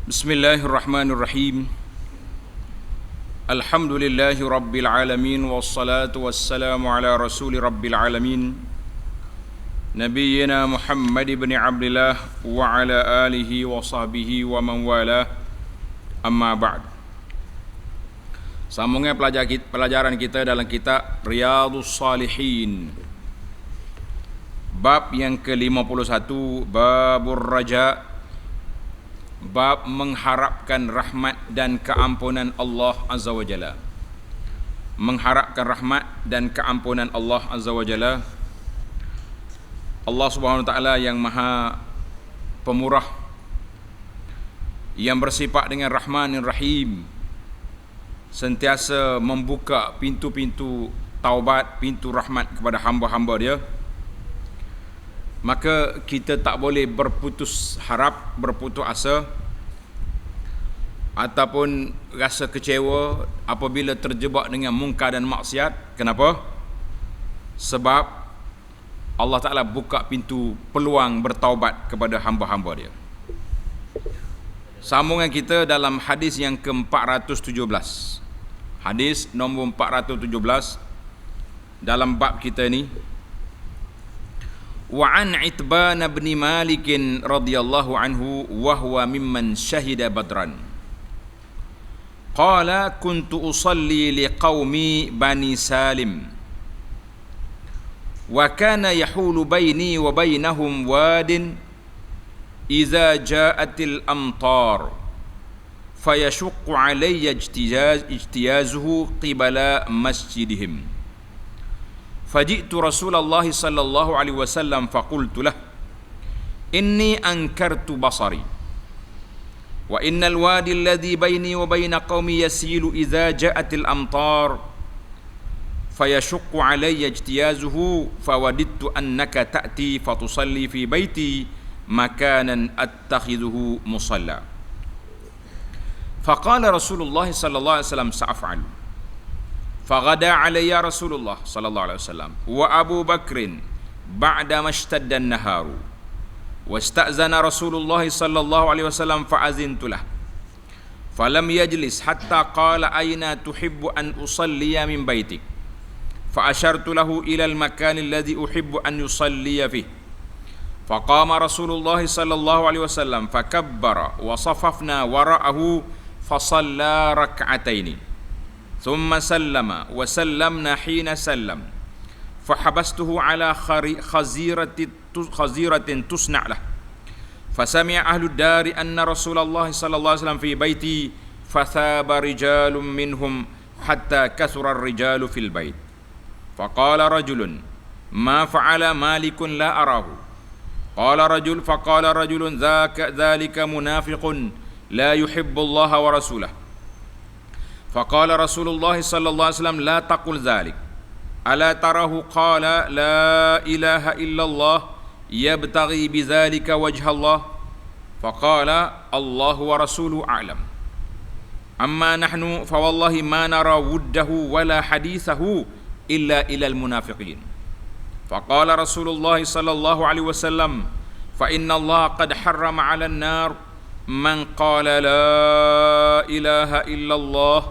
Bismillahirrahmanirrahim. Alhamdulillahi rabbil alamin wassalatu wassalamu ala rasuli rabbil alamin Nabiyyina Muhammad ibn Abdillah wa ala alihi wa sahbihi wa man walah. Amma ba'd. Sambungnya pelajaran kita dalam kitab Riyadhus Shalihin. Bab yang ke-51, Babur Raja, bab mengharapkan rahmat dan keampunan Allah Azza wa Jalla. Mengharapkan rahmat dan keampunan Allah Azza wa Jalla. Allah Subhanahu wa taala yang Maha Pemurah, yang bersifat dengan Rahmanir Rahim, sentiasa membuka pintu-pintu taubat, pintu rahmat kepada hamba-hamba Dia. Maka kita tak boleh berputus harap, berputus asa ataupun rasa kecewa apabila terjebak dengan mungkar dan maksiat. Kenapa? Sebab Allah Ta'ala buka pintu peluang bertaubat kepada hamba-hamba Dia. Sambungan kita dalam hadis yang ke-417. Hadis nombor 417 dalam bab kita ni. Wa an Itban bin Malik radhiyallahu anhu wa huwa mimman syahida Badran. Qala kuntu usalli liqaumi Bani Salim wa kana yahulu baini wa bainahum wadin idza ja'atil amtar fayashuqqu alayya ijtiyazuhu qibala masjidihim. فجئت رسول الله صلى الله عليه وسلم فقلت له إني أنكرت بصري وإن الوادي الذي بيني وبين قومي يسيل إذا جاءت الأمطار فيشق علي اجتيازه فوددت أنك تأتي فتصلي في بيتي مكانا أتخذه مصلى. فقال رسول الله صلى الله عليه وسلم سأفعل. فغدا علي رسول الله صلى الله عليه وسلم وأبو بكر بعدما اشتد النهار واستأذن رسول الله صلى الله عليه وسلم فأذنت له فلم يجلس حتى قال أين تحب أن أصلي من بيتك فأشرت له إلى المكان الذي أحب أن يصلي فيه فقام رسول الله صلى الله عليه وسلم فكبر وصففنا وراءه فصلى ركعتين ثم سلم وسلمنا حين سلم فحبسته على خزيرة تصنع له فسمع أهل الدار أن رسول الله صلى الله عليه وسلم في بيتي فثاب رجال منهم حتى كثر الرجال في البيت فقال رجل ما فعل مالك لا أراه فقال رجل ذلك منافق لا يحب الله ورسوله فقال رسول الله صلى الله عليه وسلم لا تقل ذلك ألا تراه قال لا إله إلا الله يبتغي بذلك وجه الله فقال الله ورسوله أعلم أما نحن فوالله ما نرى وده ولا حديثه إلا إلى المنافقين فقال رسول الله صلى الله عليه وسلم فإن الله قد حرم على النار من قال لا إله إلا الله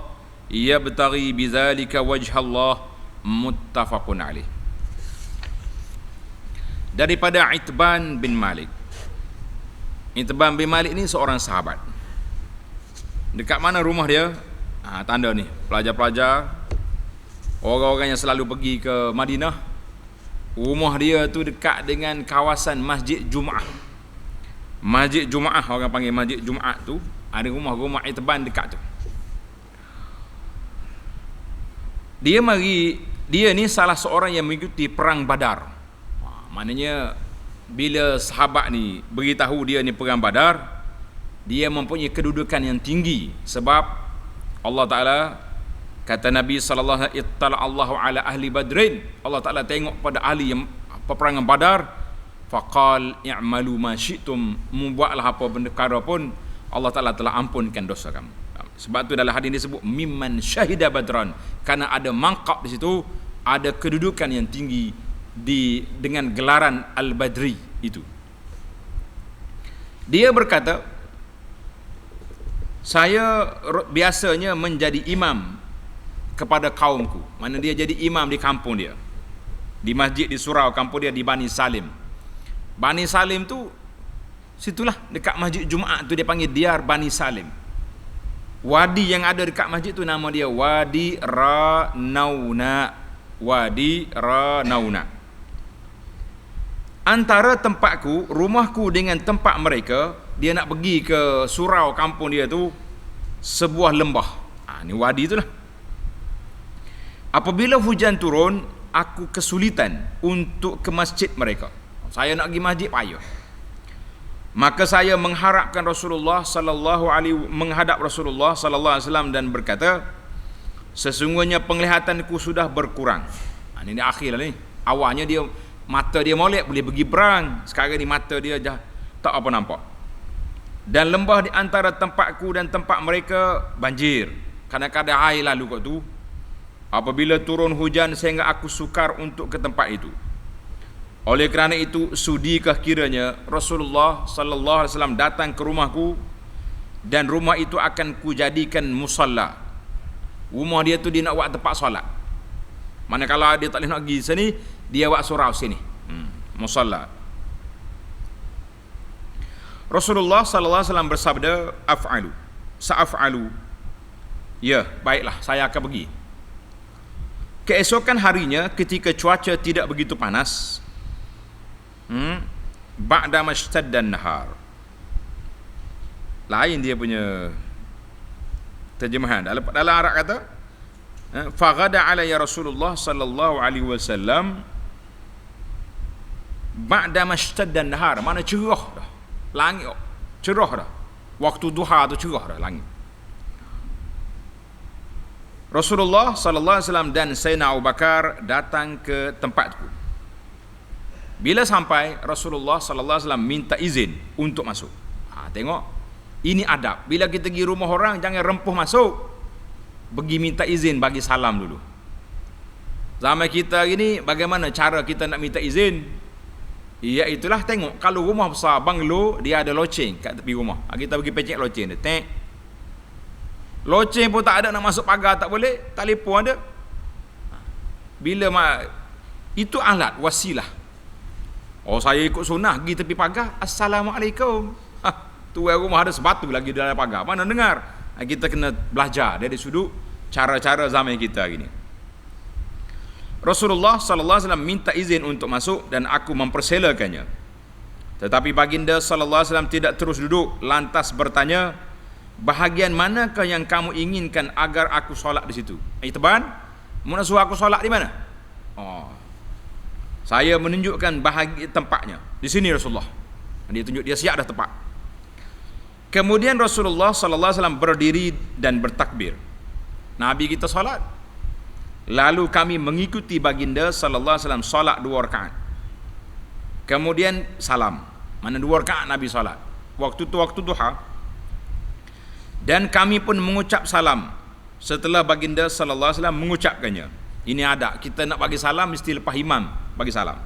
yabtaghi bidzalika wajha Allah, muttafaqun alaih. Daripada Itban bin Malik. Itban bin Malik ni seorang sahabat. Dekat mana rumah dia? Tanda ni, pelajar-pelajar, orang-orang yang selalu pergi ke Madinah, rumah dia tu dekat dengan kawasan Masjid Jumaah. Masjid Jumaah, orang panggil Masjid Jumaah tu, ada rumah Itban dekat tu. Dia ni salah seorang yang mengikuti perang Badar. Maknanya bila sahabat ni beritahu dia ni perang Badar, dia mempunyai kedudukan yang tinggi sebab Allah Taala kata Nabi sallallahu alaihi wasallam, ittala Allahu ala ahli Badrin. Allah Taala tengok pada ahli yang peperangan Badar, faqal i'malu ma syi'tum, membuatlah apa perkara pun, Allah Taala telah ampunkan dosa kamu. Sebab tu dalam hadis disebut mimman syahida Badran, karena ada mangkap di situ, ada kedudukan yang tinggi dengan gelaran Al-Badri itu. Dia berkata, Saya biasanya menjadi imam kepada kaumku. Mana dia jadi imam di kampung dia. Di masjid di surau kampung dia di Bani Salim. Bani Salim tu situlah dekat masjid Jumaat tu dia panggil Diyar Bani Salim. Wadi yang ada dekat masjid tu nama dia Wadi Ranauna. Wadi Ranauna. Antara tempatku, rumahku dengan tempat mereka, dia nak pergi ke surau kampung dia tu sebuah lembah. Ni wadi tu lah. Apabila hujan turun, aku kesulitan untuk ke masjid mereka. Saya nak pergi masjid payah. Maka saya mengharapkan menghadap Rasulullah sallallahu alaihi wasallam dan berkata, sesungguhnya penglihatanku sudah berkurang. Ini akhir lah ni. Awalnya dia mata dia molek boleh pergi perang, sekarang ni mata dia dah tak apa nampak. Dan lembah di antara tempatku dan tempat mereka banjir. Kadang-kadang air lalu kat tu. Apabila turun hujan sehingga aku sukar untuk ke tempat itu. Oleh kerana itu, sudikah kiranya Rasulullah sallallahu alaihi wasallam datang ke rumahku dan rumah itu akan kujadikan musalla. Rumah dia tu dia nak buat tempat solat. Manakala dia tak boleh nak pergi sini, dia buat surau sini. Musalla. Rasulullah sallallahu alaihi wasallam bersabda, af'alu. Sa'af'alu. Ya, baiklah, saya akan pergi. Keesokan harinya ketika cuaca tidak begitu panas, ba'da mashtaddan nahar. Lain dia punya terjemahan. Dalam Arab kata, faghada alayya Rasulullah sallallahu alaihi wasallam ba'da mashtaddan nahar. Mana cerah dah. Langit cerah dah. Waktu duha tu cerah dah langit. Rasulullah sallallahu alaihi wasallam dan Sayyidina Abu Bakar datang ke tempatku. Bila sampai, Rasulullah sallallahu alaihi wasallam minta izin untuk masuk. Tengok, ini adab. Bila kita pergi rumah orang, jangan rempuh masuk. Pergi minta izin, bagi salam dulu. Zaman kita ini, bagaimana cara kita nak minta izin? Iaitulah tengok, kalau rumah besar, banglo, dia ada loceng kat tepi rumah. Kita pergi pecek loceng dia. Tek. Loceng pun tak ada, nak masuk pagar tak boleh, telefon ada. Itu alat, wasilah. Oh, saya ikut sunnah, pergi tepi pagar, Assalamualaikum. Tu rumah ada sebatu lagi dalam pagar. Mana dengar? Kita kena belajar dari sudut cara-cara zaman kita hari ni. Rasulullah sallallahu alaihi wasallam minta izin untuk masuk dan aku memperselakannya. Tetapi baginda sallallahu alaihi wasallam tidak terus duduk, lantas bertanya, bahagian manakah yang kamu inginkan agar aku solat di situ? Teban, mau nak suruh aku solat di mana? Saya menunjukkan bahagian tempatnya. Di sini Rasulullah. Dia tunjuk, dia siap dah tempat. Kemudian Rasulullah sallallahu alaihi wasallam berdiri dan bertakbir. Nabi kita solat. Lalu kami mengikuti baginda sallallahu alaihi wasallam solat 2 rakaat. Kemudian salam. Mana 2 rakaat Nabi solat. Waktu tu waktu duha. Dan kami pun mengucap salam setelah baginda sallallahu alaihi wasallam mengucapkannya. Ini ada, kita nak bagi salam mesti lepas imam bagi salam.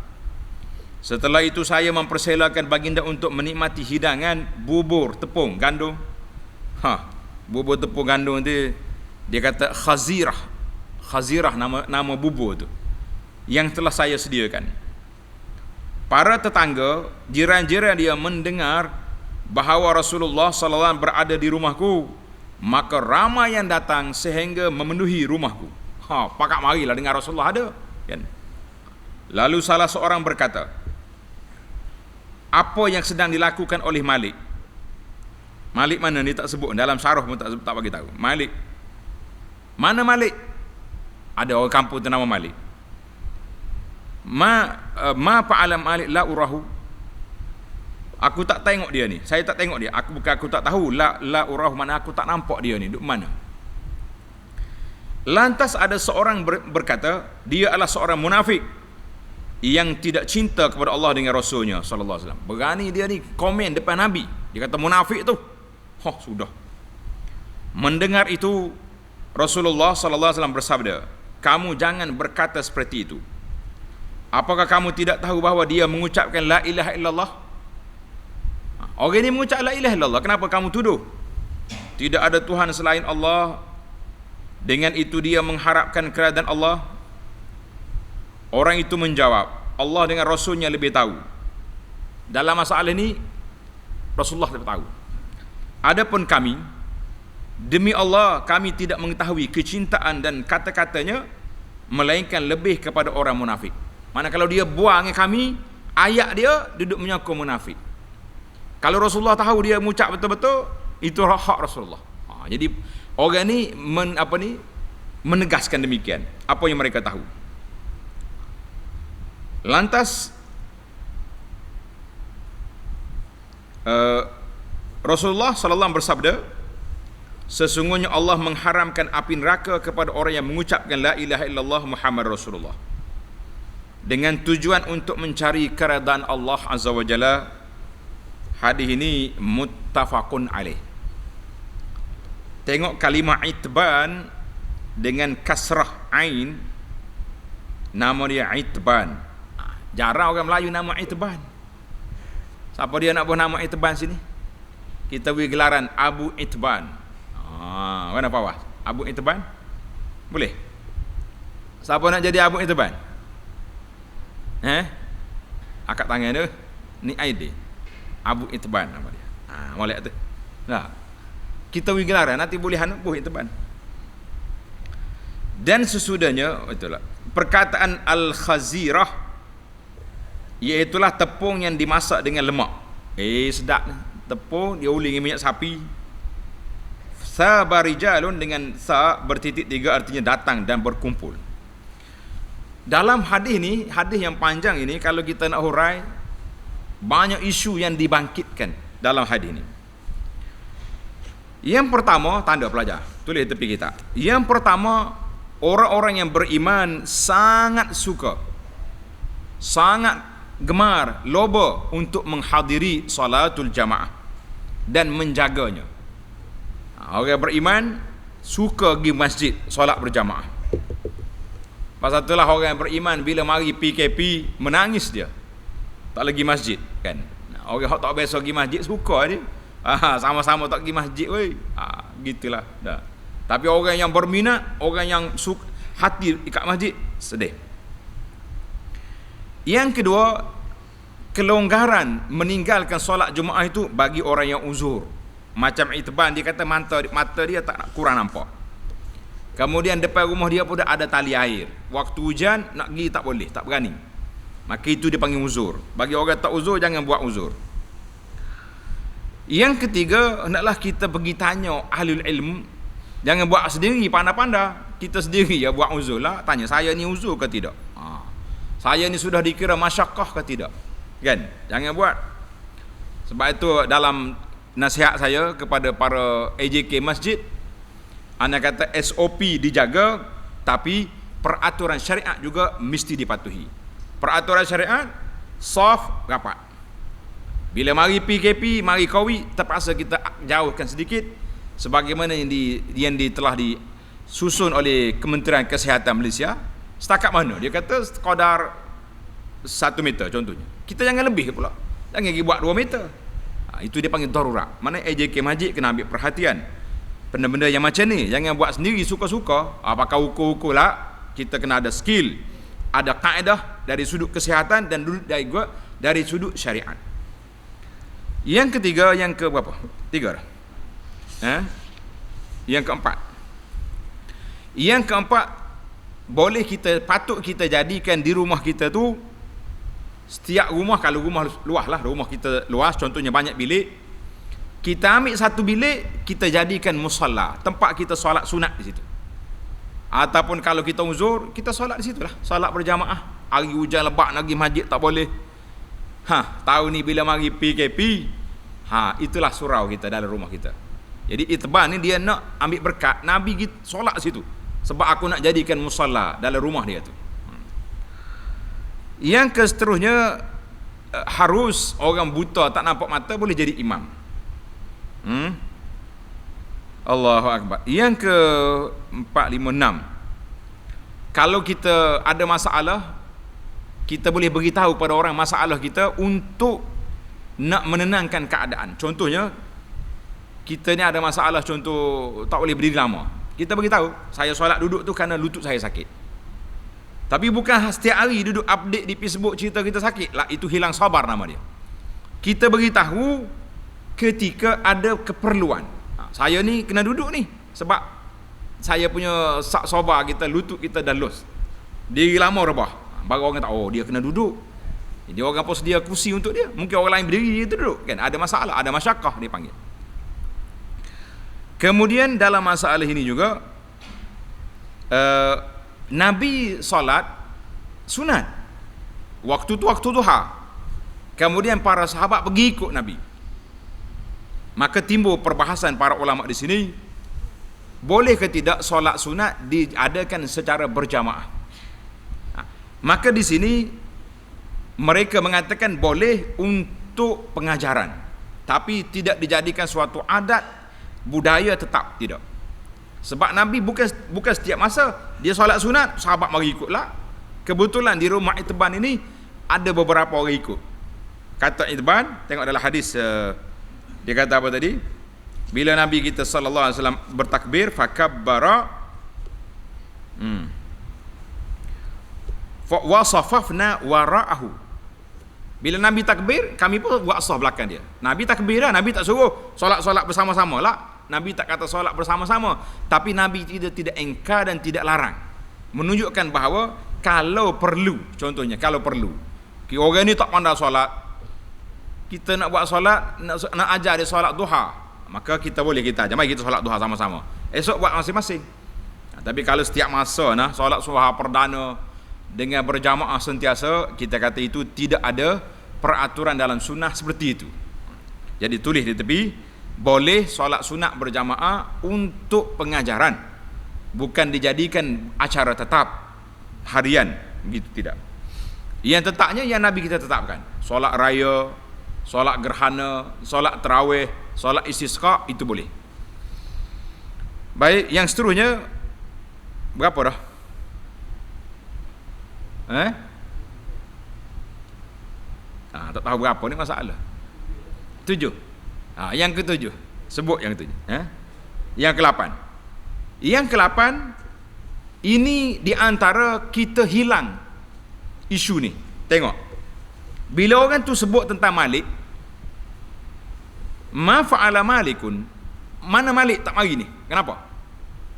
Setelah itu saya mempersilakan baginda untuk menikmati hidangan bubur tepung gandum. Bubur tepung gandum tu dia kata khazirah. Khazirah nama bubur tu yang telah saya sediakan. Para tetangga, jiran-jiran dia mendengar bahawa Rasulullah sallallahu alaihi wasallam berada di rumahku, maka ramai yang datang sehingga memenuhi rumahku. Pakak marilah dengar Rasulullah ada, kan? Lalu salah seorang berkata, apa yang sedang dilakukan oleh Malik? Malik mana ni tak sebut, dalam syarah pun tak bagi tahu. Malik. Mana Malik? Ada orang kampung tu nama Malik. Ma fa'ala Malik la urahu. Aku tak tengok dia ni. Saya tak tengok dia. Aku tak tahu la urahu, mana aku tak nampak dia ni duduk mana. Lantas ada seorang berkata, dia adalah seorang munafik yang tidak cinta kepada Allah dengan Rasulnya sallallahu alaihi wasallam. Berani dia ni komen depan Nabi. Dia kata munafik tu. Sudah. Mendengar itu, Rasulullah sallallahu alaihi wasallam bersabda, kamu jangan berkata seperti itu. Apakah kamu tidak tahu bahawa dia mengucapkan la ilaha illallah? Orang ini mengucap la ilaha illallah, kenapa kamu tuduh? tidak ada Tuhan selain Allah, dengan itu dia mengharapkan keridaan Allah. Orang itu menjawab, Allah dengan Rasulnya lebih tahu. Dalam masalah ini Rasulullah lebih tahu. Adapun kami, demi Allah kami tidak mengetahui kecintaan dan kata-katanya melainkan lebih kepada orang munafik. Mana kalau dia buang kami, ayat dia duduk menyokong munafik. Kalau Rasulullah tahu dia mengucap betul-betul, itu hak Rasulullah. Jadi orang ni menegaskan demikian apa yang mereka tahu. Lantas Rasulullah sallallahu bersabda, sesungguhnya Allah mengharamkan api neraka kepada orang yang mengucapkan la ilaha illallah Muhammad Rasulullah dengan tujuan untuk mencari keridaan Allah azza wa jalla. Hadis ini muttafaqun alaih. Tengok kalimah itban dengan kasrah ain, nama dia Itban. Jarang orang Melayu nama Itban. Siapa dia nak buat nama Itban sini? Kita beri gelaran Abu Itban. Mana bawah? Abu Itban? Boleh? Siapa nak jadi Abu Itban? Angkat tangan tu. Ni ID. Abu Itban nama dia. Molek tu. Nah. Kita beri gelaran nanti boleh Abu Itban. Dan sesudahnya itulah perkataan al-khazirah, iaitulah tepung yang dimasak dengan lemak. Sedap ni. Tepung dia uling dengan minyak sapi. Sabarijalun dengan sa bertitik 3 artinya datang dan berkumpul. Dalam hadis ni, hadis yang panjang ini, kalau kita nak hurai, banyak isu yang dibangkitkan dalam hadis ni. Yang pertama, tanda pelajar, tulis tepi kita. Yang pertama, orang-orang yang beriman sangat suka, sangat gemar, loba untuk menghadiri salatul jamaah dan menjaganya. Orang beriman suka pergi masjid solat berjamaah. Pasal itulah orang yang beriman bila mari PKP menangis dia, tak lagi masjid kan. Orang yang tak biasa pergi masjid suka dia. Sama-sama tak pergi masjid weh. Gitulah dah. Tapi orang yang berminat, orang yang hati dekat masjid, sedih. Yang kedua, kelonggaran meninggalkan solat Jumaat itu bagi orang yang uzur. Macam Itban, dia kata mata dia tak kurang nampak. Kemudian depan rumah dia pun ada tali air. Waktu hujan nak pergi tak boleh, tak berani. Maka itu dia panggil uzur. Bagi orang tak uzur, jangan buat uzur. Yang ketiga, hendaklah kita pergi tanya ahlul ilmu. Jangan buat sendiri, pandai-pandai. Kita sendiri ya buat uzur lah. Tanya, saya ni uzur ke tidak? Saya ni sudah dikira masyakkah ke tidak? Kan? Jangan buat. Sebab itu dalam nasihat saya kepada para AJK masjid, anda kata SOP dijaga, tapi peraturan syariat juga mesti dipatuhi. Peraturan syariat, soft, rapat. Bila mari PKP, mari Qawi, terpaksa kita jauhkan sedikit, sebagaimana yang telah disusun oleh Kementerian Kesihatan Malaysia. Setakat mana? Dia kata sekadar 1 meter contohnya. Kita jangan lebih pula. Jangan pergi buat 2 meter. Itu dia panggil darurat. Mana AJK masjid kena ambil perhatian. Benda-benda yang macam ni jangan buat sendiri suka-suka. Pakai ukur-ukur lah. Kita kena ada skill, ada kaedah dari sudut kesihatan dan dari sudut syariat. Yang ketiga, yang ke berapa? 3 dah. Yang keempat. Yang keempat, patut kita jadikan di rumah kita tu, setiap rumah, kalau rumah luas lah, rumah kita luas, contohnya banyak bilik, kita ambil satu bilik, kita jadikan musalla, tempat kita solat sunat di situ. Ataupun kalau kita uzur, kita solat di situ lah, solat berjamaah. Hari hujan lebat nak pergi masjid tak boleh. Tahun ni bila mari PKP, itulah surau kita dalam rumah kita. Jadi Itban ni dia nak ambil berkat, Nabi kita solat situ. Sebab aku nak jadikan musalla dalam rumah dia tu. Yang seterusnya, harus orang buta tak nampak mata boleh jadi imam. Allahu Akbar. Yang ke 4, 5, 6, kalau kita ada masalah, kita boleh beritahu pada orang masalah kita untuk nak menenangkan keadaan. Contohnya, kita ni ada masalah, contoh tak boleh berdiri lama, kita beritahu, saya solat duduk tu kerana lutut saya sakit. Tapi bukan setiap hari duduk update di Facebook cerita kita sakit lah, itu hilang sabar nama dia. Kita beritahu ketika ada keperluan. Saya ni kena duduk ni sebab saya punya sabar kita, lutut kita dah los, diri lama rebah. Baru orang kata, oh dia kena duduk, dia orang pun sedia kursi untuk dia, mungkin orang lain berdiri, dia duduk kan. Ada masalah, ada masyakah dia panggil. Kemudian dalam masalah ini juga Nabi solat sunat, waktu tu waktu duha. Kemudian para sahabat pergi ikut Nabi. Maka timbul perbahasan para ulama di sini, boleh ke tidak solat sunat diadakan secara berjamaah. Maka di sini mereka mengatakan boleh untuk pengajaran, tapi tidak dijadikan suatu adat budaya tetap, tidak. Sebab Nabi bukan setiap masa dia solat sunat sahabat mari ikutlah. Kebetulan di rumah Itban ini ada beberapa orang ikut. Kata Itban, tengok dalam hadis, dia kata apa tadi? Bila Nabi kita sallallahu alaihi wasallam bertakbir, fakabbara wa safafna wara'ahu. Bila Nabi takbir, kami pun buat saf belakang dia. Nabi takbir lah, Nabi tak suruh solat-solat bersama-sama lah. Nabi tak kata solat bersama-sama, tapi Nabi tidak engkar dan tidak larang, menunjukkan bahawa kalau perlu, contohnya kalau perlu, orang ni tak pandai solat, kita nak buat solat, nak ajar dia solat duha, maka kita boleh, kita ajar, mari kita solat duha sama-sama, esok buat masing-masing. Tapi kalau setiap masa nah solat duha perdana dengan berjamaah sentiasa, kita kata itu tidak ada peraturan dalam sunnah seperti itu. Jadi tulis di tepi, boleh solat sunat berjamaah untuk pengajaran, bukan dijadikan acara tetap harian, begitu tidak. Yang tetapnya yang Nabi kita tetapkan, solat raya, solat gerhana, solat tarawih, solat istisqa, itu boleh. Baik, yang seterusnya berapa dah? Tak tahu berapa ni masalah. 7. Yang ke-7, sebut yang ke-7. Yang ke-8. Yang ke-8 ini di antara kita hilang isu ni. Tengok. Bila orang tu sebut tentang Malik, ma fa'ala Malikun, mana Malik tak mari ni? Kenapa?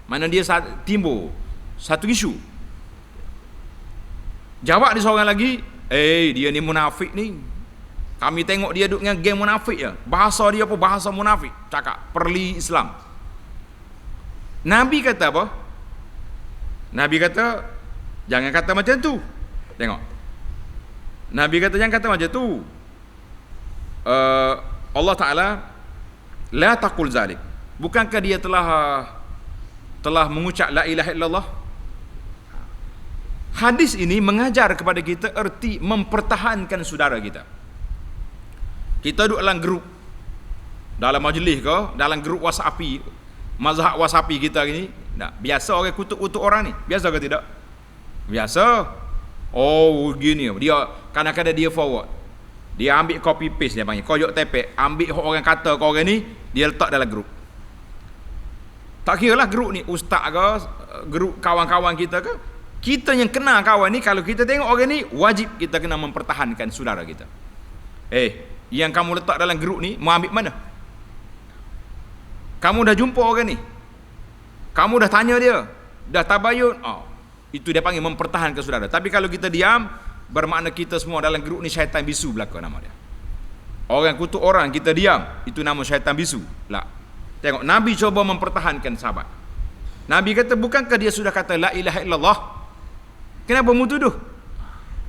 Mana dia timbul satu isu. Jawab dia seorang lagi, dia ni munafik ni. Kami tengok dia duduk dengan geng munafik je. Bahasa dia apa? Bahasa munafik. Cakap perli Islam. Nabi kata apa? Nabi kata jangan kata macam tu. Tengok, Nabi kata jangan kata macam tu. Allah Ta'ala la taqul zalik. Bukankah dia telah mengucap la ilaha illallah? Hadis ini mengajar kepada kita erti mempertahankan saudara kita. Kita duduk dalam grup, dalam majlis ke, dalam grup WhatsApp, mazhab WhatsApp kita ni, biasa orang kutuk-kutuk orang ni, biasa ke tidak? Biasa. Oh gini, dia kadang-kadang dia forward, dia ambil copy paste, dia panggil koyok tepek, ambil orang kata ke orang ni, dia letak dalam grup. Tak kira lah grup ni ustaz ke, grup kawan-kawan kita ke, kita yang kenal kawan ni, kalau kita tengok orang ni, wajib kita kena mempertahankan saudara kita. Yang kamu letak dalam grup ni, mau ambil mana? Kamu dah jumpa orang ni, kamu dah tanya dia, dah tabayun, itu dia panggil mempertahankan saudara. Tapi kalau kita diam, bermakna kita semua dalam grup ni syaitan bisu belaka nama dia. Orang kutuk orang, kita diam, itu nama syaitan bisu lah. Tengok, Nabi cuba mempertahankan sahabat. Nabi kata, bukankah dia sudah kata la ilaha illallah? Kenapa mu tuduh?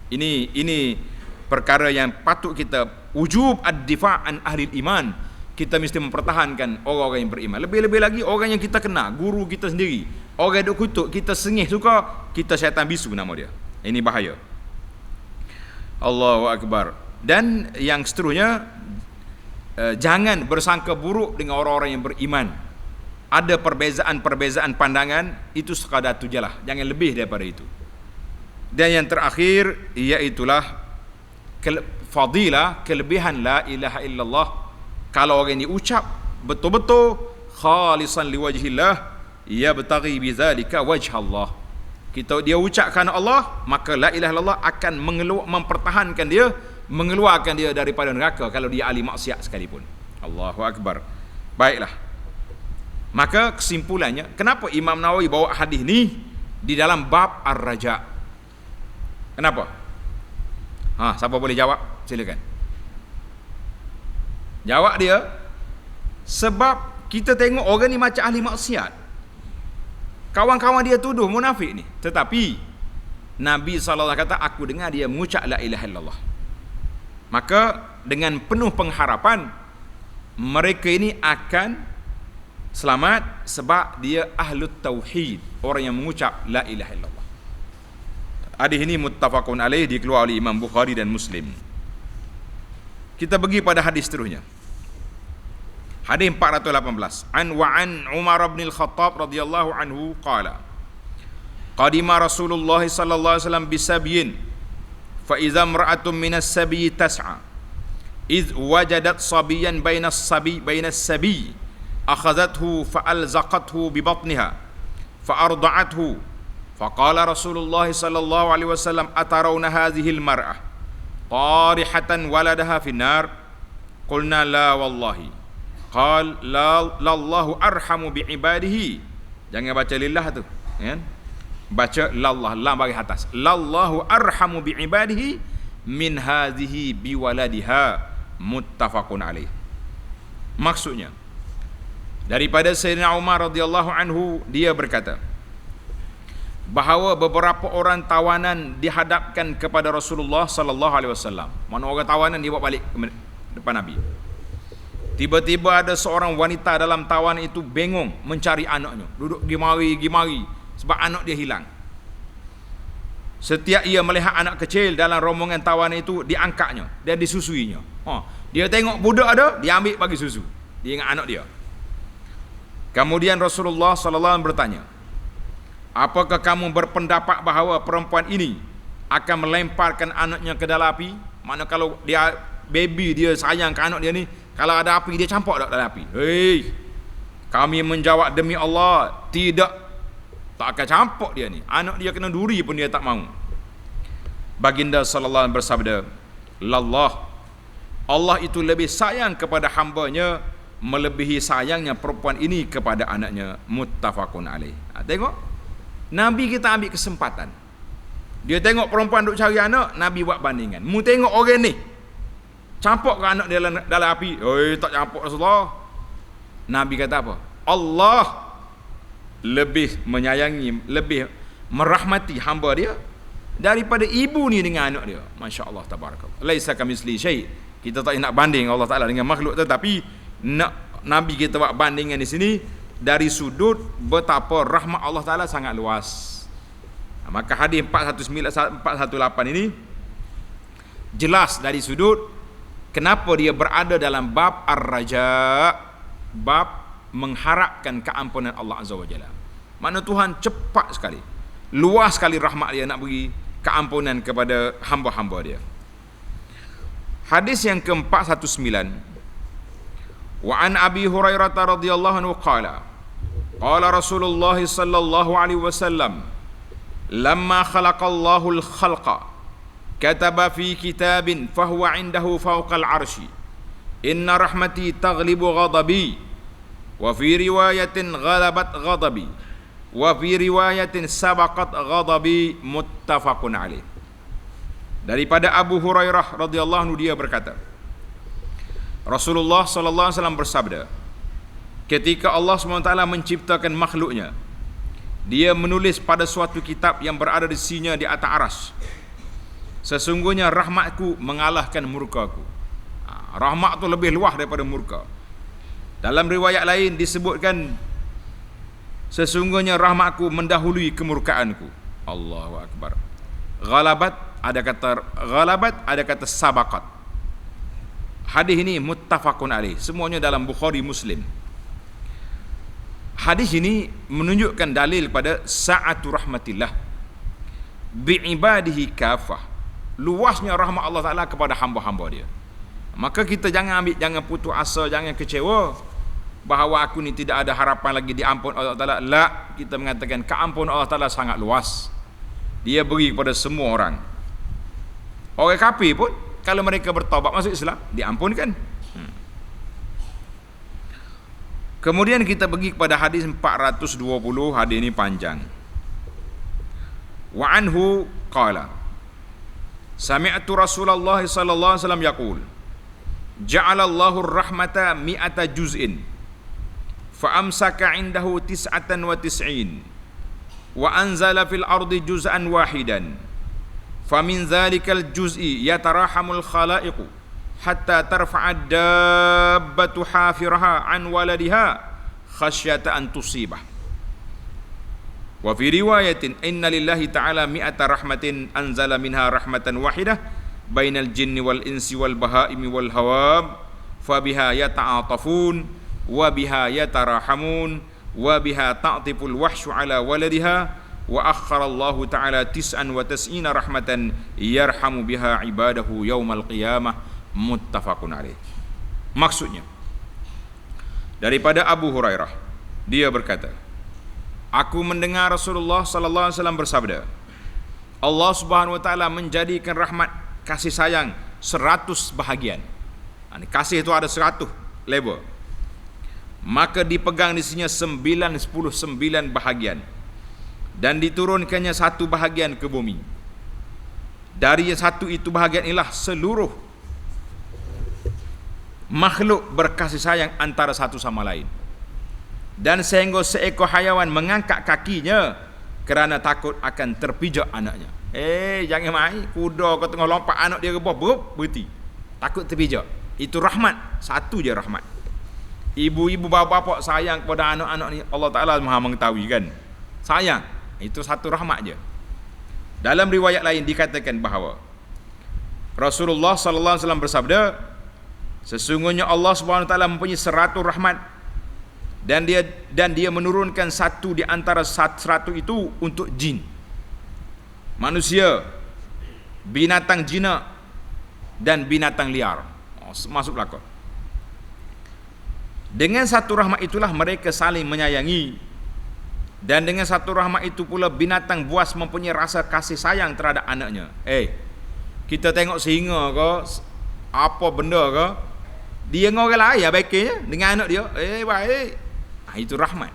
Ini perkara yang patut kita wujub ad-difa' an ahli iman. Kita mesti mempertahankan orang-orang yang beriman. Lebih-lebih lagi orang yang kita kenal, guru kita sendiri. Orang yang duk kutuk, kita sengih suka, kita syaitan bisu nama dia. Ini bahaya. Allahu Akbar. Dan yang seterusnya, jangan bersangka buruk dengan orang-orang yang beriman. Ada perbezaan-perbezaan pandangan, itu sekadar tu jelah, jangan lebih daripada itu. Dan yang terakhir, iaitulah fadilah, kelebihan la ilaha illallah. Kalau orang ini ucap, betul-betul khalisan liwajhillah yabtaghi bidzalika wajhallah. Dia ucapkan Allah, maka la ilaha illallah akan mempertahankan dia, mengeluarkan dia daripada neraka kalau dia ahli maksiat sekalipun. Allahu akbar. Baiklah. Maka kesimpulannya, kenapa Imam Nawawi bawa hadis ni di dalam bab ar-raja? Kenapa? Siapa boleh jawab? Silakan. Jawab dia, sebab kita tengok orang ni macam ahli maksiat. Kawan-kawan dia tuduh munafik ni. Tetapi Nabi SAW kata, aku dengar dia mengucap la ilaha illallah. Maka dengan penuh pengharapan mereka ini akan selamat sebab dia ahlut tauhid, orang yang mengucap la ilaha illallah. Hadis ini muttafaqun alaih, dikeluarkan oleh Imam Bukhari dan Muslim. Kita pergi pada hadis seterusnya. Hadis 418. An Umar bin Al-Khattab radhiyallahu anhu qala qadima Rasulullah sallallahu alaihi wasallam bisabyin fa idza imra'atun minas sabiy tas'a id wajadat sabiyan bainas sabiy akhadhathu fa alzaqathu bi batniha fa arda'athu fa qala Rasulullah sallallahu alaihi wasallam atarawna hadhihi al-mar'ah tarihatan waladaha fi an-nar qulna la wallahi qal lallahu arhamu biibadihi. Jangan baca lillah tu, kan? Baca lallah, lam bagi atas. Lallahu arhamu biibadihi min hadhihi biwaladiha, muttafaqun alaih. Maksudnya, daripada Sayyidina Umar radhiyallahu anhu, dia berkata bahawa beberapa orang tawanan dihadapkan kepada Rasulullah sallallahu alaihi wasallam. Mana orang tawanan dibawa balik ke depan Nabi. Tiba-tiba ada seorang wanita dalam tawanan itu bengong mencari anaknya. Duduk gimari sebab anak dia hilang. Setiap ia melihat anak kecil dalam rombongan tawanan itu, diangkatnya dan disusuinya. Dia tengok budak ada, dia ambil bagi susu. Dia ingat anak dia. Kemudian Rasulullah SAW bertanya, apakah kamu berpendapat bahawa perempuan ini akan melemparkan anaknya ke dalam api? Mana kalau dia baby dia sayang ke anak dia ni, kalau ada api dia campak tak dalam api? Kami menjawab demi Allah, tidak, tak akan campak dia ni. Anak dia kena duri pun dia tak mahu. Baginda sallallahu alaihi wasallam bersabda, lallah, Allah itu lebih sayang kepada hambanya melebihi sayangnya perempuan ini kepada anaknya, muttafaqun alaih. Tengok, Nabi kita ambil kesempatan. Dia tengok perempuan duk cari anak, Nabi buat bandingan. Mu tengok orang ni campak ke anak dia dalam api? Tak campak Rasulullah. Nabi kata apa? Allah lebih menyayangi, lebih merahmati hamba dia daripada ibu ni dengan anak dia. Masya Allah, tabarakallah. Laisa kamitsli syai'. Kita tak nak banding Allah Ta'ala dengan makhluk, tetapi Nabi kita buat bandingan di sini dari sudut betapa rahmat Allah Ta'ala sangat luas. Maka hadis 418 ini jelas dari sudut kenapa dia berada dalam bab ar-raja, bab mengharapkan keampunan Allah Azza wa Jalla. Mana Tuhan cepat sekali, luas sekali rahmat dia nak beri keampunan kepada hamba-hamba dia. Hadis yang ke-419. Wa an Abi Hurairah radhiyallahu anhu qala qala Rasulullah sallallahu alaihi wasallam lamma khalaqallahu al-khalqa kataba fi kitabin fahuwa indahu fawqal arshi inna rahmati taghlibu ghadabi wa fi riwayatin ghalabat ghadabi wa fi riwayatin sabaqat ghadabi, muttafaqun alaih. Daripada Abu Hurairah radhiyallahu anhu, dia berkata Rasulullah sallallahu alaihi wasallam bersabda, ketika Allah SWT menciptakan makhluknya, dia menulis pada suatu kitab yang berada di sisinya di atas aras, sesungguhnya rahmatku mengalahkan murkaku. Rahmat tu lebih luas daripada murka. Dalam riwayat lain disebutkan, sesungguhnya rahmatku mendahului kemurkaanku. Allahu akbar. Ghalabat ada kata sabaqat. Hadis ini muttafaqun alaih. Semuanya dalam Bukhari Muslim. Hadis ini menunjukkan dalil pada sa'atu rahmatillah bi'ibadihi kafah, luasnya rahmat Allah Ta'ala kepada hamba-hamba dia. Maka kita jangan putus asa, jangan kecewa. bahawa aku ni tidak ada harapan lagi diampun Allah Ta'ala. La, kita mengatakan keampunan Allah Ta'ala sangat luas. Dia beri kepada semua orang. Orang kafir pun kalau mereka bertaubat masuk Islam, diampunkan. Kemudian kita pergi kepada hadis 420. Hadis ini panjang. Wa anhu qala sami'tu Rasulullah sallallahu alaihi wasallam yaqul ja'alallahu ar-rahmata mi'ata juz'in fa amsaka 'indahu tis'atan wa tis'in wa anzala fil ardi juz'an wahidan fa min dhalikal juz'i yatarahamul khalaiqu hatta tarfa'ad dabbatu hafiraha an waladiha khasyata an tusibah. Wa fi riwayatin inna lillahi ta'ala mi'ata rahmatin anzala minha rahmatan wahidah bainal jinni wal insi wal bahaimi wal hawab fa biha yata'atafun wa biha yatarahamun wa biha ta'tiful wahsyu ala waladiha wa akhara Allah ta'ala tis'an wa tas'ina rahmatan yarhamu biha ibadahu yaumal qiyamah. Muttafaqun alaih. Maksudnya daripada Abu Hurairah, dia berkata, aku mendengar Rasulullah sallallahu alaihi wasallam bersabda, Allah Subhanahu wa taala menjadikan rahmat kasih sayang 100 bahagian. Kasih itu ada 100 level. Maka dipegang di sini 99 bahagian dan diturunkannya 1 bahagian ke bumi. Dari yang 1 itu bahagian inilah seluruh makhluk berkasih sayang antara satu sama lain. Dan sehingga seekor hayawan mengangkat kakinya kerana takut akan terpijak anaknya. Jangan main, kuda ke tengah lompat anak dia rebah, berhenti. Takut terpijak. Itu rahmat, satu je rahmat. Ibu-ibu bapa-bapa sayang kepada anak-anak ni, Allah Ta'ala Maha mengetahui kan. Sayang, itu satu rahmat je. Dalam riwayat lain dikatakan bahawa Rasulullah sallallahu alaihi wasallam bersabda, sesungguhnya Allah Subhanahu wa taala mempunyai 100 rahmat dan dia menurunkan 1 di antara 100 itu untuk jin, manusia, binatang jinak dan binatang liar. Masuk belakang. Dengan 1 rahmat itulah mereka saling menyayangi, dan dengan 1 rahmat itu pula binatang buas mempunyai rasa kasih sayang terhadap anaknya. Kita tengok singa ke apa benda ke, dia dengan orang lain baiknya dengan anak dia, baik. Itu rahmat.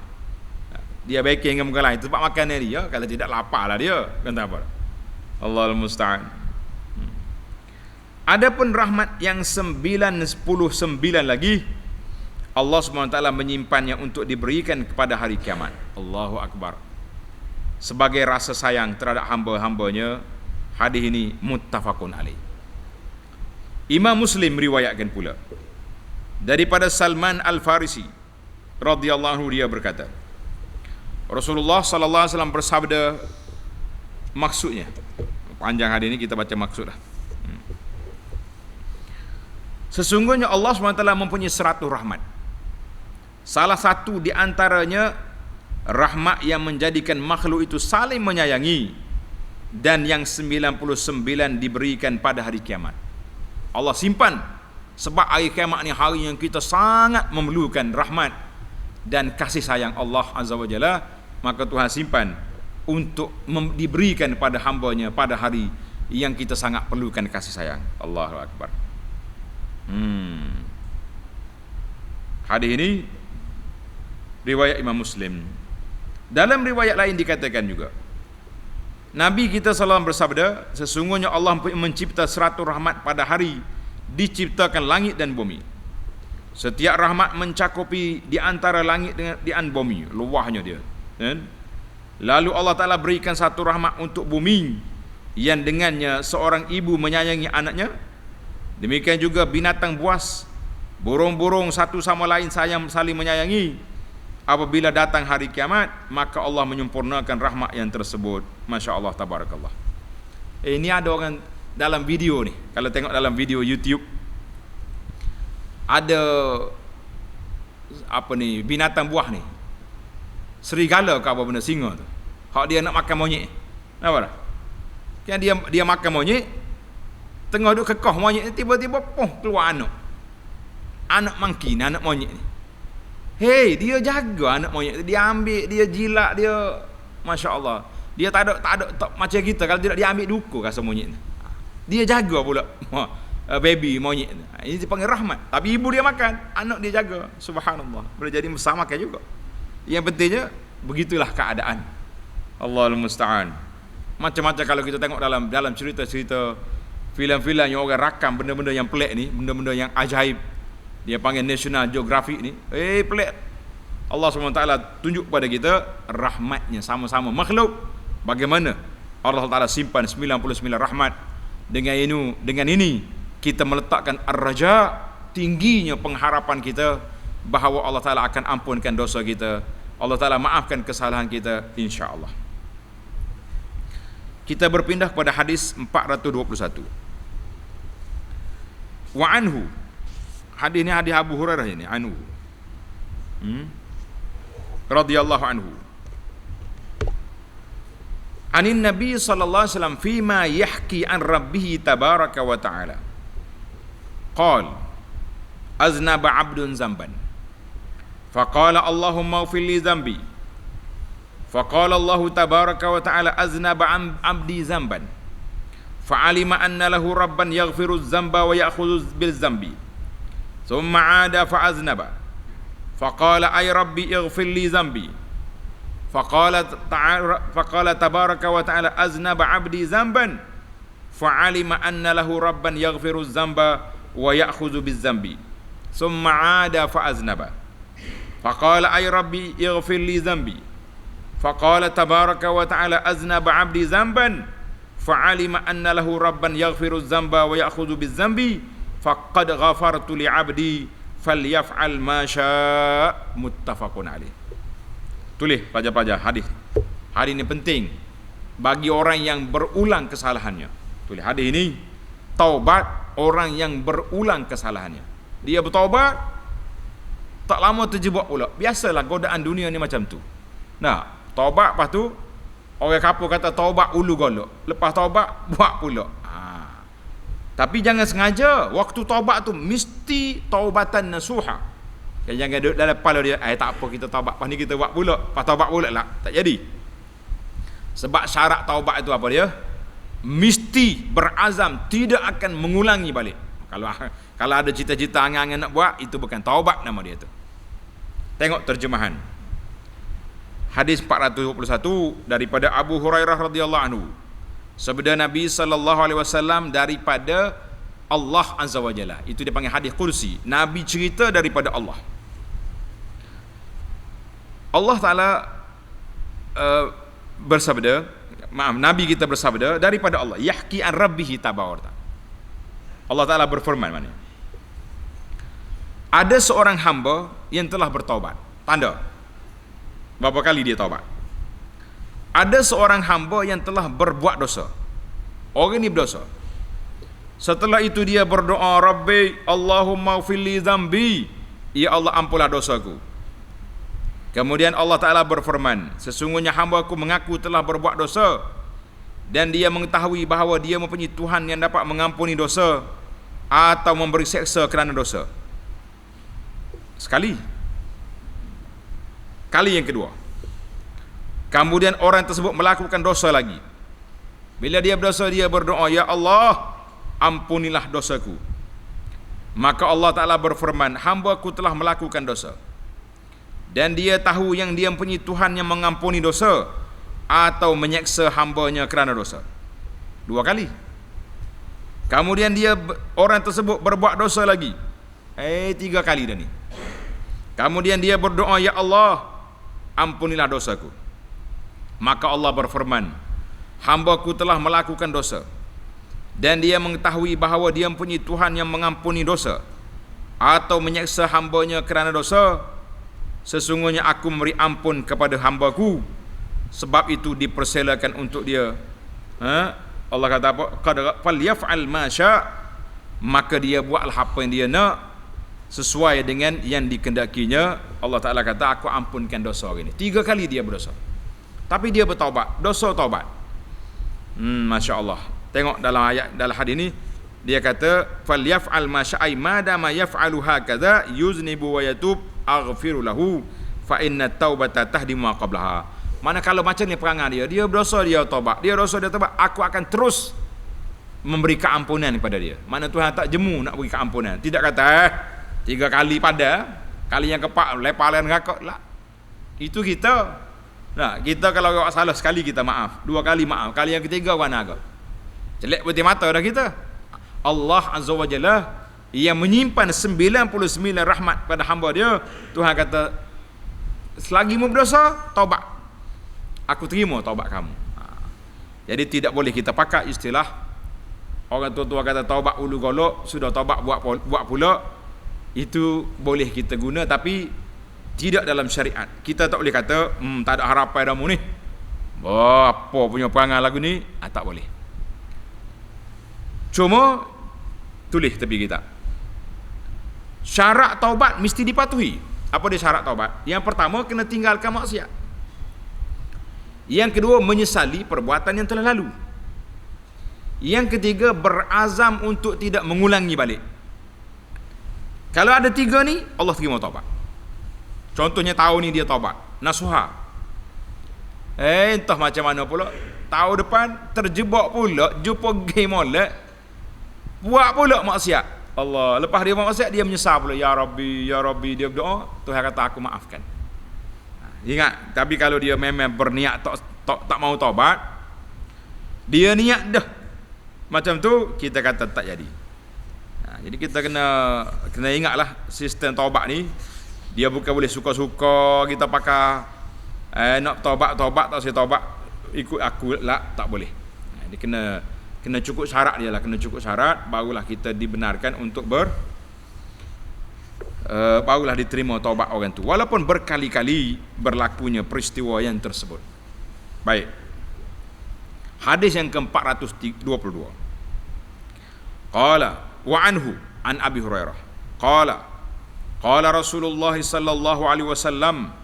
Dia baik dengan orang lain, tempat makan dia, kalau tidak laparlah dia, kan tak apa. Allahul musta'an. Adapun rahmat yang 99 lagi, Allah SWT menyimpannya untuk diberikan kepada hari kiamat. Allahu Akbar. Sebagai rasa sayang terhadap hamba-hambanya. Hadis ini muttafaqun alaih. Imam Muslim meriwayatkan pula daripada Salman Al-Farisi radhiyallahu anhu, dia berkata, Rasulullah sallallahu alaihi wasallam bersabda, maksudnya panjang hadis ini, kita baca maksudlah. Sesungguhnya Allah SWT mempunyai 100 rahmat. Salah satu di antaranya rahmat yang menjadikan makhluk itu saling menyayangi, dan yang 99 diberikan pada hari kiamat. Allah simpan, sebab hari kiamat ni hari yang kita sangat memerlukan rahmat dan kasih sayang Allah Azza wa Jalla, maka Tuhan simpan untuk diberikan pada hambanya pada hari yang kita sangat perlukan kasih sayang. Allahu Akbar. Hadis ini riwayat Imam Muslim. Dalam riwayat lain dikatakan juga, Nabi kita SAW bersabda, sesungguhnya Allah mencipta 100 rahmat pada hari diciptakan langit dan bumi. Setiap rahmat mencakupi di antara langit dengan bumi, luahnya dia. Lalu Allah Ta'ala berikan 1 rahmat untuk bumi, yang dengannya seorang ibu menyayangi anaknya. Demikian juga binatang buas, burung-burung satu sama lain saling menyayangi. Apabila datang hari kiamat, maka Allah menyempurnakan rahmat yang tersebut. Masya Allah, tabarakallah. Ini ada orang dalam video ni, kalau tengok dalam video YouTube, ada apa ni, binatang buah ni, serigala ke apa benda, singa tu, hak dia nak makan monyet. Nampak tak? Kan dia makan monyet, tengah duduk kekeh monyet ni, tiba-tiba keluar anak monkey ni, anak monyet ni. Hei, dia jaga anak monyet. Dia ambil, dia jilat, dia masya-Allah. Dia tak macam kita kalau tidak dia ambil duku rasa monyet. Dia jaga pula baby monyet. Ini dipanggil rahmat. Tapi ibu dia makan, anak dia jaga. Subhanallah. Boleh jadi sama makan juga. Yang pentingnya begitulah keadaan. Allahul musta'an. Macam-macam kalau kita tengok dalam cerita-cerita filem-filem yang orang rakam benda-benda yang pelik ni, benda-benda yang ajaib. Dia panggil National Geographic ni. Pelik. Allah SWT tunjuk kepada kita rahmatnya sama-sama makhluk. Bagaimana Allah Taala simpan 99 rahmat. Dengan ini kita meletakkan ar-raja, tingginya pengharapan kita bahawa Allah Taala akan ampunkan dosa kita. Allah Taala maafkan kesalahan kita insya-Allah. Kita berpindah kepada hadis 421. Wa anhu. Hadis ini hadis Abu Hurairah ini, anhu. Radhiyallahu anhu. Anin Nabi sallallahu alaihi wasallam fima yahki an rabbih tabaraka wa ta'ala. Qala aznaba 'abdun zamban. Faqala Allahumma ighfir li dhanbi. Faqala Allah tabaraka wa ta'ala aznaba 'abdi zamban. Fa'alima anna lahu rabban yaghfiru adh-dhanba wa ya'khudhu bil-dhanbi. Thumma 'ada fa'aznaba. Faqala ay rabbi ighfir li dhanbi. Faqala tabaraka wa ta'ala aznaba 'abdi zamban. Fa'alima anna lahu rabban yaghfiru adh-dhanba wa ya'khudhu bil-dhanbi. Thumma 'ada fa'aznaba. Faqala ay rabbi ighfir li dhanbi. Faqala tabaraka wa ta'ala aznaba 'abdi zamban. Fa'alima anna lahu rabban yaghfiru adh-dhanba wa ya'khudhu bil-dhanbi. Faqad ghafartu li 'abdi falyaf'al ma syaa'. Muttafaqun alaih. Tulis pelajar-pelajar hadis. Hadis ini penting bagi orang yang berulang kesalahannya. Tulis hadis ini, taubat orang yang berulang kesalahannya. Dia bertaubat, tak lama terjebak pula. Biasalah godaan dunia ni macam tu. Nah, taubat lepas tu orang kapur kata taubat ulu golok. Lepas taubat buat pula. Tapi jangan sengaja. Waktu taubat tu mesti taubatan nasuha. Jangan duduk dalam kepala dia, tak apa kita taubat, lepas ni kita buat pula, lepas taubat pula lah. Tak jadi. Sebab syarat taubat itu apa dia? Mesti berazam tidak akan mengulangi balik. Kalau ada cita-cita angan-angan nak buat, itu bukan taubat nama dia tu. Tengok terjemahan. Hadis 421 daripada Abu Hurairah radhiyallahu anhu. Sabda Nabi sallallahu alaihi wasallam daripada Allah Azza wa Jalla. Itu dia panggil hadis kursi. Nabi cerita daripada Allah. Allah Ta'ala bersabda, Nabi kita bersabda daripada Allah, yahki an rabbihi tabaraka. Allah Ta'ala berfirman mana? Ada seorang hamba yang telah bertaubat. Tanda berapa kali dia taubat. Ada seorang hamba yang telah berbuat dosa. Orang ini berdosa. Setelah itu dia berdoa, Rabbi Allahumma ighfir li dhanbi. Ya Allah, ampunlah dosaku. Kemudian Allah Ta'ala berfirman, sesungguhnya hamba-Ku mengaku telah berbuat dosa dan dia mengetahui bahawa dia mempunyai Tuhan yang dapat mengampuni dosa atau memberi seksa kerana dosa. Sekali. Kali yang kedua. Kemudian orang tersebut melakukan dosa lagi. Bila dia berdosa, dia berdoa, Ya Allah, ampunilah dosaku. Maka Allah Ta'ala berfirman, hamba-Ku telah melakukan dosa dan dia tahu yang dia mempunyai Tuhan yang mengampuni dosa atau menyeksa hambanya kerana dosa. Dua kali. Kemudian orang tersebut berbuat dosa lagi. Tiga kali dah ni. Kemudian dia berdoa, Ya Allah, ampunilah dosaku. Maka Allah berfirman, hamba-Ku telah melakukan dosa dan dia mengetahui bahawa dia mempunyai Tuhan yang mengampuni dosa atau menyeksa hambanya kerana dosa. Sesungguhnya Aku memberi ampun kepada hamba-Ku, sebab itu dipersilakan untuk dia. Allah kata apa? Qad falyaf'al ma syaa', maka dia buatlah apa yang dia nak sesuai dengan yang dikehendakinya. Allah Ta'ala kata, Aku ampunkan dosa orang ini. 3 kali dia berdosa, tapi dia bertaubat. Dosa taubat. Masya Allah. Tengok dalam ayat, dalam hadis ini dia kata falyaf'al ma syaa' madama yaf'alu hakadha yuznibu wa yatub aghfiru lahu fa inna taubata tahdi ma qablaha. Mana kalau macam ni perangai dia berdosa dia taubat, dia dosa dia taubat, aku akan terus memberi keampunan kepada dia. Mana Tuhan tak jemu nak beri keampunan. Tidak kata 3 kali pada, kali yang keempat lepalan ngakak lah. Itu kita. Nah, kita kalau awak salah sekali kita maaf, 2 kali maaf, kali yang ketiga mana agak. Jelek putih mata dah kita. Allah Azza wa Jalla yang menyimpan 99 rahmat pada hamba dia. Tuhan kata, selagi mu berdosa, taubat. Aku terima taubat kamu. Jadi tidak boleh kita pakai istilah orang tua-tua kata taubat ulu golok, sudah taubat buat pula. Itu boleh kita guna, tapi tidak dalam syariat. Kita tak boleh kata tak ada harapan dah mu ni. Apa punya perangai lagu ni? Tak boleh. Cuma tulis tepi kita. Syarat taubat mesti dipatuhi. Apa dia syarat taubat? Yang pertama, kena tinggalkan maksiat. Yang kedua, menyesali perbuatan yang telah lalu. Yang ketiga, berazam untuk tidak mengulangi balik. Kalau ada 3 ni, Allah terima taubat. Contohnya tahun ni dia taubat, nasuha. Entah macam mana pula, tahun depan terjebak pula, jumpa game molek, buat pula maksiat. Allah, lepas dia buat maksiat, dia menyesal pula. Ya Rabbi, dia berdoa, Tuhan kata aku maafkan. Ingat, tapi kalau dia memang berniat tak mau taubat, dia niat dah macam tu, kita kata tak jadi. Jadi kita kena ingatlah sistem taubat ni. Dia bukan boleh suka-suka kita pakai nak taubat tak saya taubat ikut aku lah, tak boleh. Dia kena cukup syarat dia lah, kena cukup syarat barulah kita dibenarkan untuk barulah diterima taubat orang tu, walaupun berkali-kali berlakunya peristiwa yang tersebut. Baik. Hadis yang ke-422. Qala wa anhu an Abi Hurairah qala Rasulullah sallallahu alaihi wasallam.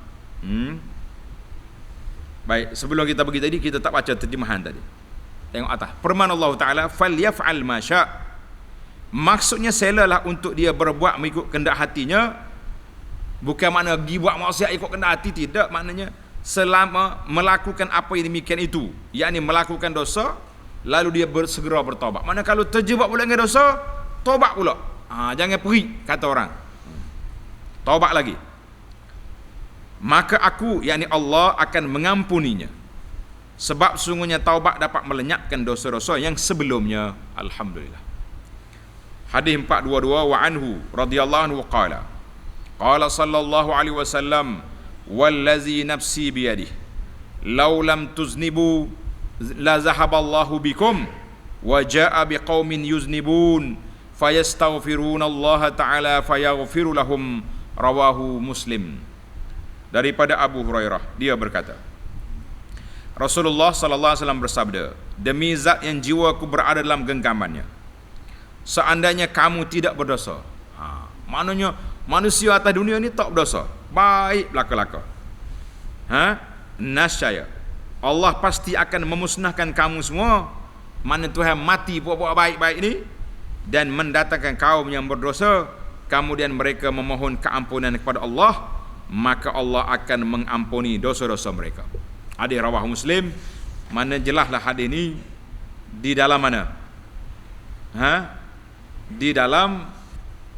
Baik, sebelum kita pergi tadi, kita tak baca terjemahan tadi. Tengok atas. Firman Allah Taala, "Falyaf'al ma sya'." Maksudnya selalah untuk dia berbuat mengikut kehendak hatinya. Bukan makna pergi buat maksiat ikut kehendak hati, tidak. Maknanya selama melakukan apa yang demikian itu, yakni melakukan dosa, lalu dia segera bertaubat. Mana kalau terjebak pula dengan dosa, taubat pula. Jangan pergi, kata orang. Taubat lagi. Maka aku, yakni Allah, akan mengampuninya. Sebab sungguhnya taubat dapat melenyapkan dosa-dosa yang sebelumnya. Alhamdulillah. Hadis 422, wa anhu radhiyallahu anhu qala sallallahu alaihi wasallam, wallazi nafsi biyadihi law lam tuznibu la zahaballahu bikum wa jaa biqaumin yuznibun fayastaghfiruna Allah taala fayaghfiru lahum. Rawahu Muslim. Daripada Abu Hurairah, dia berkata, Rasulullah sallallahu alaihi wasallam bersabda, demi zat yang jiwaku berada dalam genggamannya, seandainya kamu tidak berdosa. Maknanya manusia atas dunia ni tak berdosa, baik belaka-laka. Nasyaya Allah pasti akan memusnahkan kamu semua. Mana Tuhan mati buat-buat baik-baik ni dan mendatangkan kaum yang berdosa, kemudian mereka memohon keampunan kepada Allah, maka Allah akan mengampuni dosa-dosa mereka. Hadis rawah Muslim. Mana jelaslah hadis ni di dalam mana? Di dalam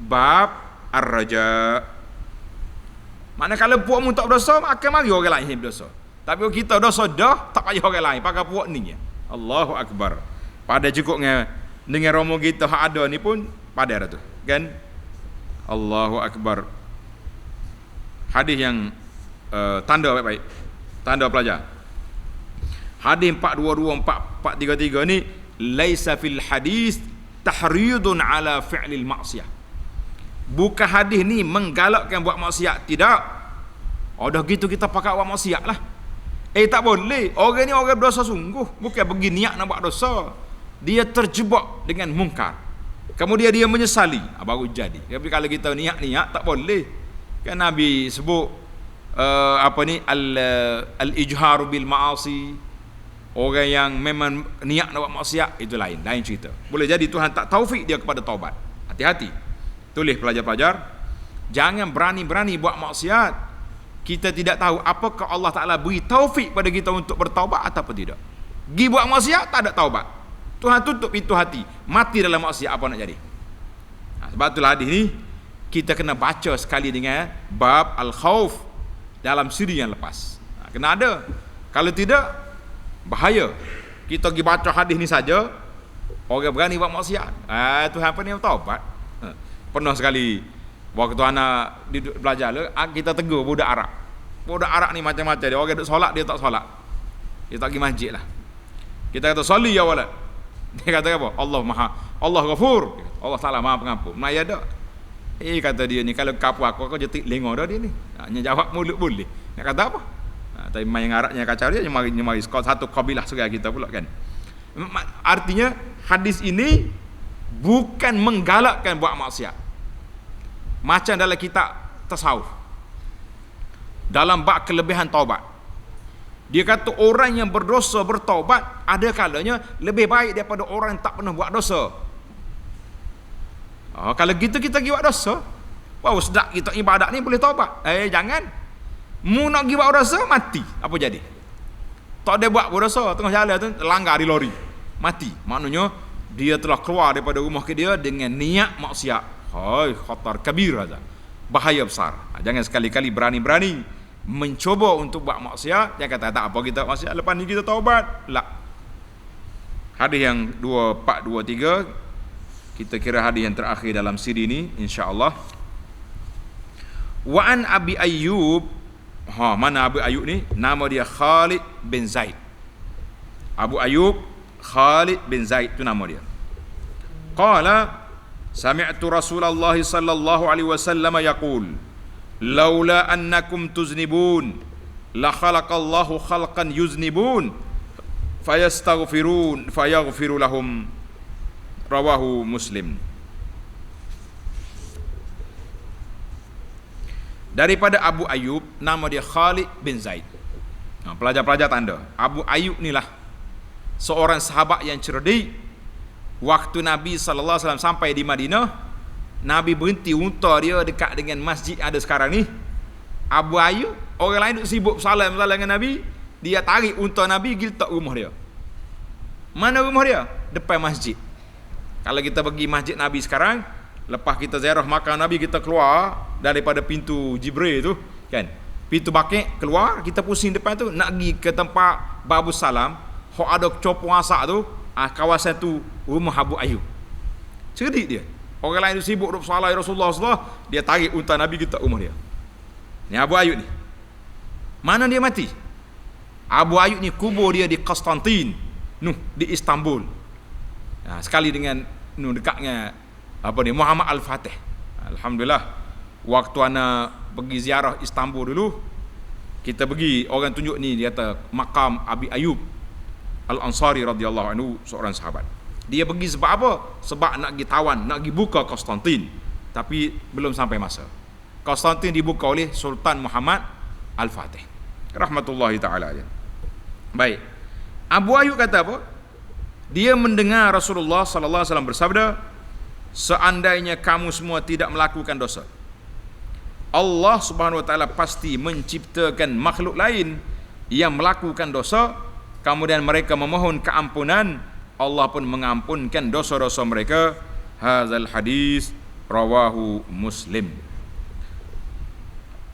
bab ar-raja. Mana kalau puak mu tak berdosa, akan mari orang lain berdosa. Tapi kalau kita dosa dah, tak payah orang lain, pakai puak ni. Allahu Akbar. Pada cukup dengan romo kita hak ada ni pun pada dah tu, kan? Allahu Akbar. Hadis yang tanda baik-baik, tanda pelajar. Hadis 422 433 ni, laisa fil hadis tahridun ala fi'lil maksiyah. Bukan hadis ni menggalakkan buat maksiat, tidak. Dah gitu kita pakai buat maksiat lah. Tak boleh. Orang ni orang berdosa sungguh, bukan pergi niat nak buat dosa. Dia terjebak dengan mungkar, kemudian dia menyesali, baru jadi. Tapi kalau kita niat-niat, tak boleh. Kan Nabi sebut al-ijharu bil ma'asi. Orang yang memang niat nak buat maksiat, itu lain cerita. Boleh jadi Tuhan tak taufik dia kepada taubat. Hati-hati. Tulis pelajar-pelajar. Jangan berani-berani buat maksiat. Kita tidak tahu apakah Allah Ta'ala beri taufik pada kita untuk bertaubat atau tidak. Gi buat maksiat tak ada taubat, Tuhan tutup pintu hati, mati dalam maksiat, apa nak jadi? Sebab itulah hadis ni kita kena baca sekali dengan bab al-khauf dalam siri yang lepas. Kena ada. Kalau tidak, bahaya. Kita pergi baca hadis ni saja, orang berani buat maksiat. Tuhan apa ni taubat. Pernah sekali waktu anak belajar kita tegur budak Arab. Budak Arab ni macam-macam dia. Orang duk solat, dia tak solat. Dia tak pergi masjid lah. Kita kata soli ya walad. Dia kata apa? Allah Ghafur. Allah Taala Maha Pengampun. Maya dak. Kata dia ni, kalau kapu aku jetik lengo dah dia ni. Hanya jawab mulut boleh. Nak kata apa? Tapi main Arabnya kacau dia, nyemari skor satu kabilah saudara kita pula kan. Artinya hadis ini bukan menggalakkan buat maksiat. Macam dalam kitab tasawuf, dalam bab kelebihan taubat, dia kata orang yang berdosa bertaubat ada kalanya lebih baik daripada orang yang tak pernah buat dosa. Kalau gitu kita pergi buat dosa, wow sedap kita ibadat ni boleh taubat. Jangan. Mu nak pergi buat dosa, mati. Apa jadi? Tak ada buat dosa, tengah jalan tu langgar di lori, mati. Maknanya dia telah keluar daripada rumah ke dia dengan niat maksiat. Hai, khatar kabir aja. Bahaya besar. Jangan sekali-kali berani-berani mencoba untuk buat maksiat. Dia kata tak apa kita maksiat, lepas ni kita taubat. La. Hadis yang 2423, kita kira hadis yang terakhir dalam siri ni insya-Allah. Wa an Abi Ayyub, mana Abu Ayyub ni? Nama dia Khalid bin Zaid. Abu Ayyub Khalid bin Zaid tu nama dia. Qala sami'tu Rasulullah sallallahu alaihi wasallam yaqul laula annakum tuznibun la khalaqallahu khalqan yuznibun fayastaghfirun fayaghfiru lahum, rawahu Muslim. Daripada Abu Ayyub, nama dia Khalid bin Zaid. Pelajar-pelajar tanda, Abu Ayyub ni lah seorang sahabat yang cerdik. Waktu Nabi sallallahu alaihi wasallam sampai di Madinah, Nabi berhenti unta dia dekat dengan masjid ada sekarang ni. Abu Ayyub, orang lain duk sibuk salam dengan Nabi, dia tarik unta Nabi pergi letak rumah dia. Mana rumah dia? Depan masjid. Kalau kita pergi masjid Nabi sekarang, lepas kita ziarah makam Nabi, kita keluar daripada pintu Jibril tu kan, pintu bakit keluar, kita pusing depan tu nak pergi ke tempat Babus Salam, hok ada copong asak tu, kawasan tu rumah Abu Ayyub. Cerdik dia. Orang lain tu sibuk duk salat Rasulullah sallallahu, dia tarik unta Nabi kita rumah dia. Ni Abu Ayyub ni. Mana dia mati? Abu Ayyub ni kubur dia di Konstantin, di Istanbul. Sekali dengan dekatnya apa ni, Muhammad Al-Fatih. Alhamdulillah, waktu ana pergi ziarah Istanbul dulu, kita pergi, orang tunjuk ni, dia kata makam Abi Ayyub Al-Ansari radhiyallahu anhu, seorang sahabat. Dia pergi sebab apa? Sebab nak pergi tawan, nak pergi buka Konstantin. Tapi belum sampai masa. Konstantin dibuka oleh Sultan Muhammad Al-Fatih, rahmatullahi ta'ala. Baik, Abu Ayyub kata apa? Dia mendengar Rasulullah sallallahu alaihi wasallam bersabda, seandainya kamu semua tidak melakukan dosa, Allah Subhanahu wa taala pasti menciptakan makhluk lain yang melakukan dosa, kemudian mereka memohon keampunan, Allah pun mengampunkan dosa-dosa mereka. Hadzal hadis rawahu Muslim.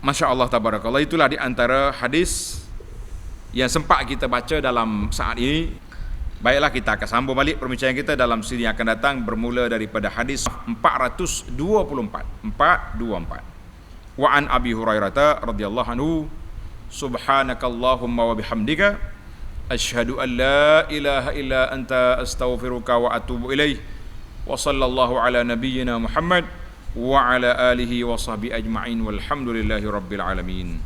Masya Allah tabarakallah. Itulah di antara hadis yang sempat kita baca dalam saat ini. Baiklah, kita akan sambung balik perbincangan kita dalam siri yang akan datang, bermula daripada hadis 424. Wa an Abi Hurairah radhiyallahu anhu, subhanakallahumma wa bihamdika asyhadu an la ilaha illa anta astaghfiruka wa atubu ilaih. Wa sallallahu ala nabiyyina Muhammad wa ala alihi wa sahbihi ajma'in walhamdulillahi rabbil alamin.